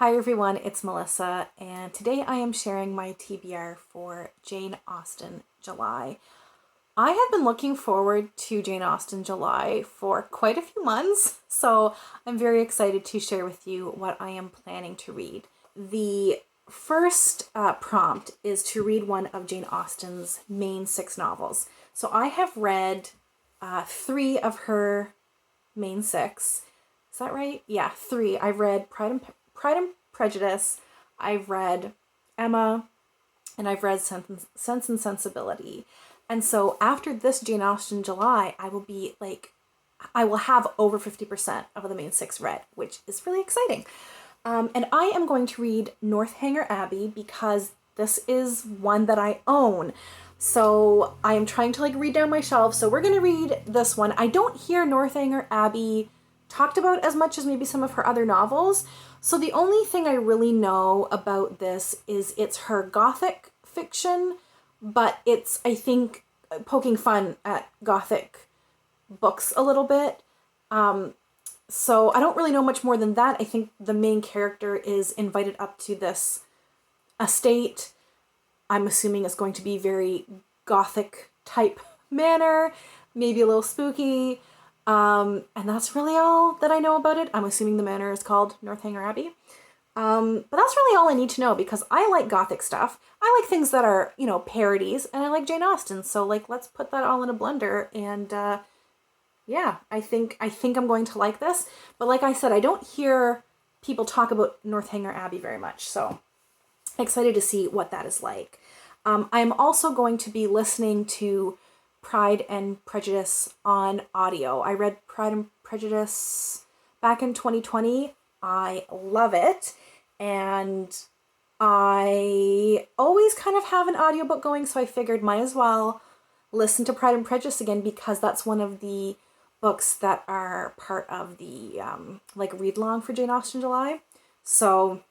Hi everyone, it's Melissa, and today I am sharing my TBR for Jane Austen July. I have been looking forward to Jane Austen July for quite a few months, so I'm very excited to share with you what I am planning to read. The first prompt is to read one of Jane Austen's main 6 novels. So I have read 3 of her main 6. Is that right? Yeah, 3. I've read Pride and Prejudice, I've read Emma, and I've read Sense and Sensibility. And so after this Jane Austen July, I will have over 50% of the main 6 read, which is really exciting. And I am going to read Northanger Abbey because this is one that I own. So I am trying to read down my shelves. So we're going to read this one. I don't hear Northanger Abbey talked about as much as maybe some of her other novels. So the only thing I really know about this is it's her Gothic fiction, but it's, I think, poking fun at Gothic books a little bit. So I don't really know much more than that. I think the main character is invited up to this estate. I'm assuming it's going to be very Gothic type manor, maybe a little spooky. And that's really all that I know about it. I'm assuming the manor is called Northanger Abbey. But that's really all I need to know because I like Gothic stuff. I like things that are, parodies, and I like Jane Austen. So let's put that all in a blender and, yeah, I think I'm going to like this. But like I said, I don't hear people talk about Northanger Abbey very much. So excited to see what that is like. I'm also going to be listening to Pride and Prejudice on audio. I read Pride and Prejudice back in 2020. I love it. And I always kind of have an audiobook going, so I figured might as well listen to Pride and Prejudice again because that's one of the books that are part of the read along for Jane Austen July. So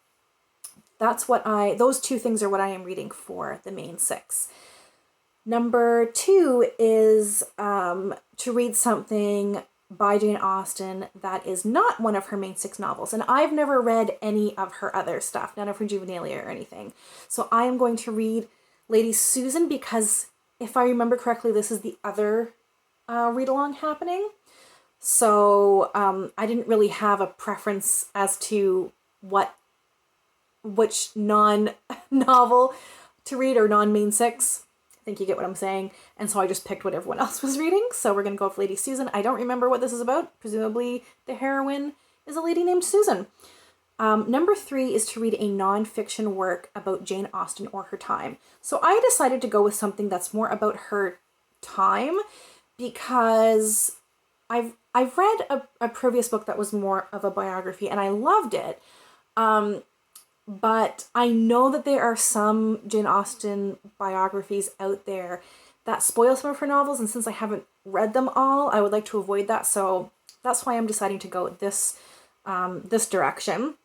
that's those 2 things are what I am reading for the main 6. Number 2 is to read something by Jane Austen that is not one of her main 6 novels. And I've never read any of her other stuff, none of her juvenilia or anything. So I am going to read Lady Susan because if I remember correctly, this is the other read-along happening. So I didn't really have a preference as to which non-novel to read or non-main 6. I think you get what I'm saying. And so I just picked what everyone else was reading. So we're going to go with Lady Susan. I don't remember what this is about. Presumably the heroine is a lady named Susan. Number 3 is to read a non-fiction work about Jane Austen or her time. So I decided to go with something that's more about her time because I've read a previous book that was more of a biography and I loved it. But I know that there are some Jane Austen biographies out there that spoil some of her novels, and since I haven't read them all, I would like to avoid that. So that's why I'm deciding to go this direction.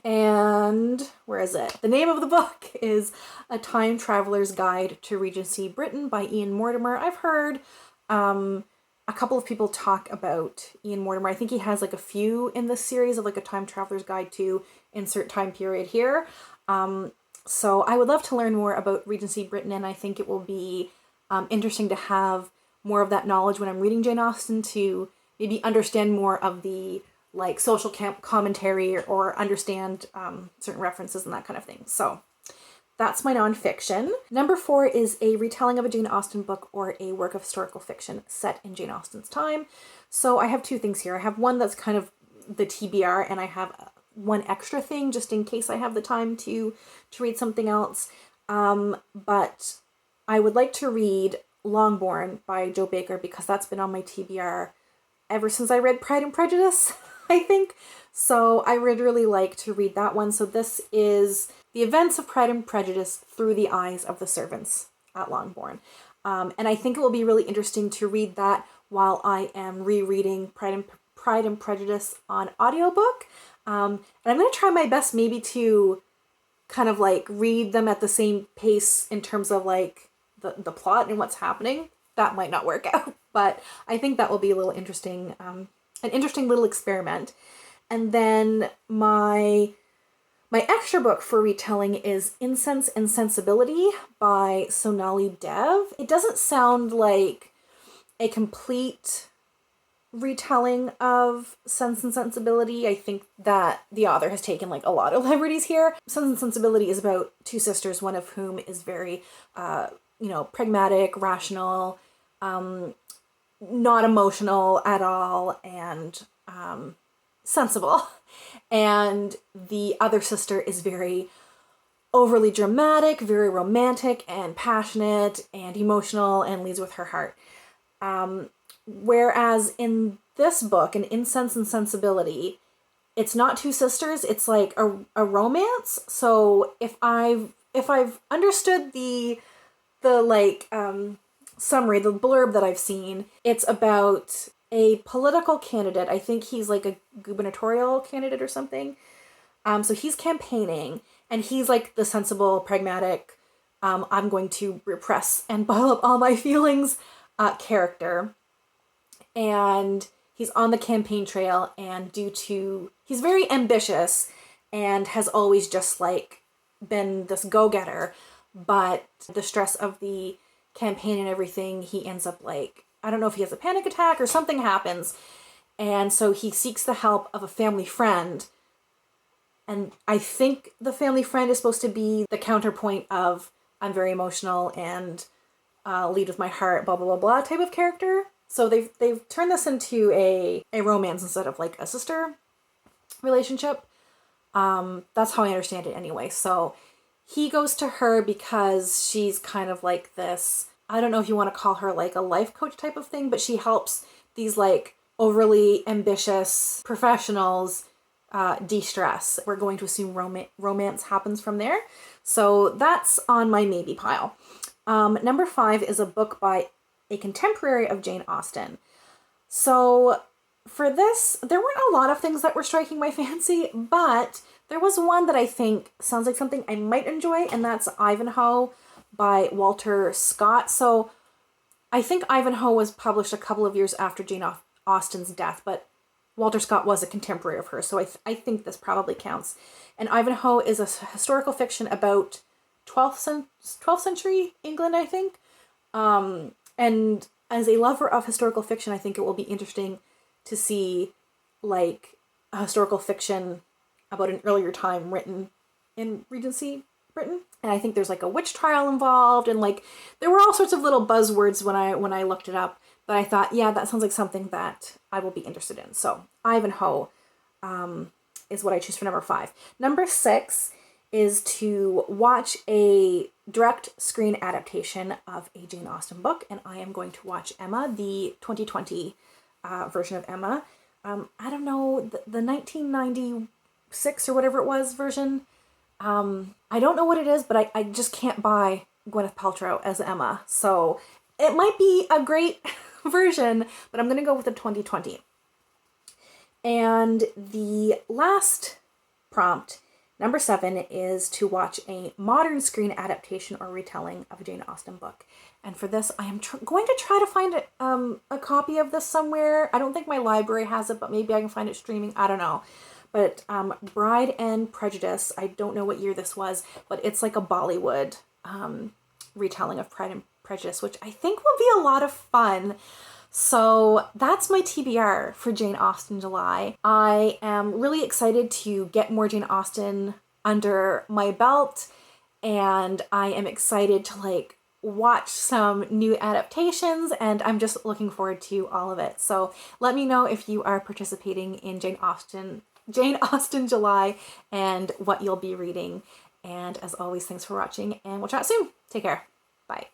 And where is it? The name of the book is A Time Traveler's Guide to Regency Britain by Ian Mortimer. I've heard a couple of people talk about Ian Mortimer. I think he has a few in this series of A Time Traveler's Guide to insert time period here. So I would love to learn more about Regency Britain, and I think it will be interesting to have more of that knowledge when I'm reading Jane Austen to maybe understand more of the social commentary or understand certain references and that kind of thing. So that's my nonfiction. Number 4 is a retelling of a Jane Austen book or a work of historical fiction set in Jane Austen's time. So I have 2 things here. I have one that's kind of the TBR, and I have one extra thing just in case I have the time to read something else. But I would like to read Longborne by Joe Baker because that's been on my TBR ever since I read Pride and Prejudice, I think. So I would really like to read that one. So this is the events of Pride and Prejudice through the eyes of the servants at Longborne. And I think it will be really interesting to read that while I am rereading Pride and Prejudice on audiobook. And I'm going to try my best maybe to kind of read them at the same pace in terms of the plot and what's happening. That might not work out, but I think that will be a little interesting, an interesting little experiment. And then my My extra book for retelling is Incense and Sensibility by Sonali Dev. It doesn't sound like a complete retelling of Sense and Sensibility. I think that the author has taken like a lot of liberties here. Sense and Sensibility is about two sisters, one of whom is very, pragmatic, rational, not emotional at all, and sensible. And the other sister is very overly dramatic, very romantic and passionate and emotional, and leads with her heart. Whereas in this book, in Incense and Sensibility, it's not two sisters, it's like a romance. So if I've understood the summary, the blurb that I've seen, it's about a political candidate. I think he's like a gubernatorial candidate or something. So he's campaigning, and he's like the sensible, pragmatic, I'm going to repress and bottle up all my feelings character. And he's on the campaign trail, and he's very ambitious and has always just like been this go-getter, but the stress of the campaign and everything, he ends up like, I don't know if he has a panic attack or something happens, and so he seeks the help of a family friend. And I think the family friend is supposed to be the counterpoint of I'm very emotional and lead with my heart, blah blah blah blah type of character. So they've turned this into a romance instead of like a sister relationship. That's how I understand it anyway. So he goes to her because she's kind of like this, I don't know if you want to call her like a life coach type of thing, but she helps these like overly ambitious professionals de-stress. We're going to assume romance happens from there. So that's on my maybe pile. Number 5 is a book by a contemporary of Jane Austen. So for this, there weren't a lot of things that were striking my fancy, but there was one that I think sounds like something I might enjoy, and that's Ivanhoe by Walter Scott. So I think Ivanhoe was published a couple of years after Jane Austen's death, but Walter Scott was a contemporary of hers, so I think this probably counts. And Ivanhoe is a historical fiction about 12th century England, I think. And as a lover of historical fiction, I think it will be interesting to see like a historical fiction about an earlier time written in Regency Britain. And I think there's like a witch trial involved, and like there were all sorts of little buzzwords when I looked it up. But I thought, yeah, that sounds like something that I will be interested in. So Ivanhoe is what I choose for number 5. Number 6 is to watch a direct screen adaptation of a Jane Austen book, and I am going to watch Emma, the 2020 version of Emma. I don't know, the 1996 or whatever it was version. I don't know what it is, but I just can't buy Gwyneth Paltrow as Emma. So it might be a great version, but I'm going to go with the 2020. And the last prompt, number 7, is to watch a modern screen adaptation or retelling of a Jane Austen book. And for this, I am going to try to find a copy of this somewhere. I don't think my library has it, but maybe I can find it streaming. I don't know. But Bride and Prejudice, I don't know what year this was, but it's like a Bollywood retelling of Pride and Prejudice, which I think will be a lot of fun. So that's my TBR for Jane Austen July. I am really excited to get more Jane Austen under my belt, and I am excited to like watch some new adaptations, and I'm just looking forward to all of it. So let me know if you are participating in Jane Austen July and what you'll be reading. And as always, thanks for watching, and we'll chat soon. Take care. Bye.